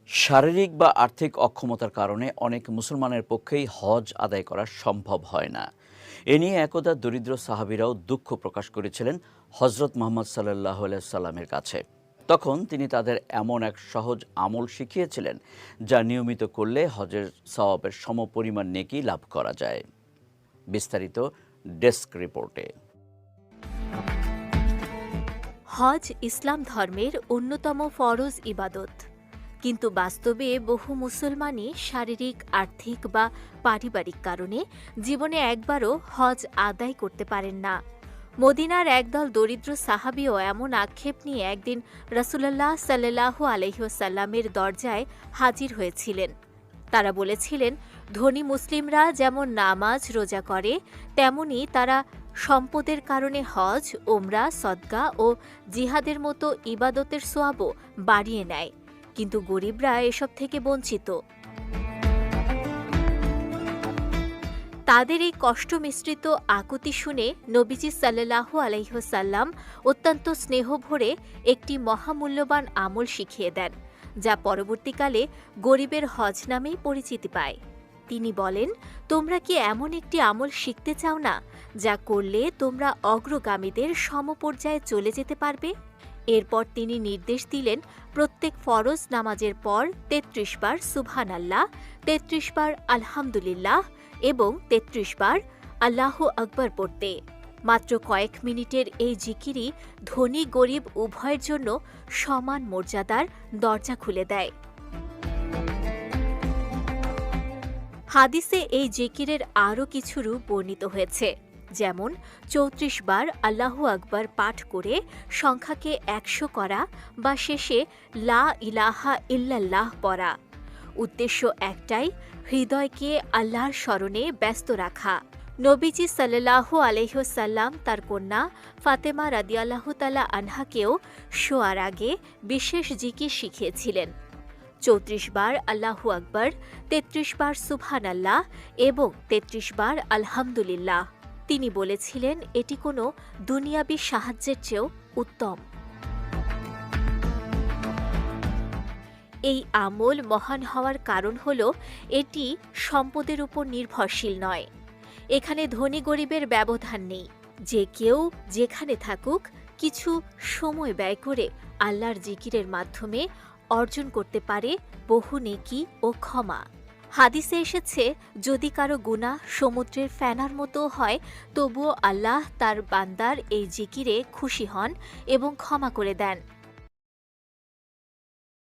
শারীরিক বা আর্থিক অক্ষমতার কারণে অনেক মুসলমানের পক্ষেই হজ আদায় করা সম্ভব হয় না। এ নিয়ে একদা দরিদ্র সাহাবীরাও দুঃখ প্রকাশ করেছিলেন হজরত মুহাম্মদ সাল্লাল্লাহু আলাইহি সাল্লামের কাছে। তখন তিনি তাদের এমন এক সহজ আমল শিখিয়েছিলেন যা নিয়মিত করলে হজের সওয়াবের সমপরিমাণ নেকি লাভ করা যায়। বিস্তারিত ডেস্ক রিপোর্টে। হজ ইসলাম ধর্মের অন্যতম ফরজ ইবাদত, কিন্তু বাস্তবে বহু মুসলমানই শারীরিক, আর্থিক বা পারিবারিক কারণে জীবনে একবারও হজ আদায় করতে পারেন না। মদিনার একদল দরিদ্র সাহাবীও এমন আক্ষেপ নিয়ে একদিন রাসূলুল্লাহ সাল্লাল্লাহু আলাইহি ওয়াসাল্লামের দরজায় হাজির হয়েছিলেন। তারা বলেছিলেন, ধনী মুসলিমরা যেমন নামাজ রোজা করে, তেমনি তারা সম্পদের কারণে হজ, ওমরা, সদকা ও জিহাদের মতো ইবাদতের সোয়াবও বাড়িয়ে নেয়, কিন্তু গরিবরা এসব থেকে বঞ্চিত। তাদের এই কষ্ট মিশ্রিত আকুতি শুনে নবীজি সাল্লাল্লাহু আলাইহি ওয়াসাল্লাম অত্যন্ত স্নেহ ভরে একটি মহামূল্যবান আমল শিখিয়ে দেন, যা পরবর্তীকালে গরিবের হজ নামেই পরিচিতি পায়। তিনি বলেন, তোমরা কি এমন একটি আমল শিখতে চাও না, যা করলে তোমরা অগ্রগামীদের সমপর্যায়ে চলে যেতে পারবে? এরপর তিনি নির্দেশ দিলেন, প্রত্যেক ফরজ নামাজের পর ৩৩ বার সুবহানাল্লাহ, ৩৩ বার আলহামদুলিল্লাহ এবং ৩৩ বার আল্লাহু আকবার পড়তে। মাত্র কয়েক মিনিটের এই জিকিরই ধনী গরিব উভয়ের জন্য সমান মর্যাদার দরজা খুলে দেয়। হাদিসে এই জিকিরের আরও কিছু রূপ বর্ণিত হয়েছে, যেমন ৩৪ বার আল্লাহু আকবার পাঠ করে সংখ্যাকে ১০০ করা বা শেষে লা ইলাহা ইল্লাল্লাহ পড়া। উদ্দেশ্য একটাই, হৃদয়কে আল্লাহর স্মরণে ব্যস্ত রাখা। নবীজি সাল্লাল্লাহু আলাইহি ওয়াসাল্লাম তার কন্যা ফাতেমা রাদিয়াল্লাহু তাআলা আনহাকেও শোয়ার আগে বিশেষ জিকির শিখিয়েছিলেন। ৩৪ বার আল্লাহু আকবার, ৩৩ বার সুবহানাল্লাহ এবং ৩৩ বার আলহামদুলিল্লাহ। তিনি বলেছিলেন, এটি কোনো দুনিয়াবী সাহায্যের চেয়েও উত্তম। এই আমল মহান হওয়ার কারণ হল এটি সম্পদের উপর নির্ভরশীল নয়। এখানে ধনী গরিবের ব্যবধান নেই। যে কেউ যেখানে থাকুক কিছু সময় ব্যয় করে আল্লাহর জিকিরের মাধ্যমে অর্জন করতে পারে বহু নেকি ও ক্ষমা। হাদিসে এসেছে, যদি কারো গুনাহ সমুদ্রের ফেনার মতো হয়, তবুও আল্লাহ তার বান্দার এই জিকিরে খুশি হন এবং ক্ষমা করে দেন।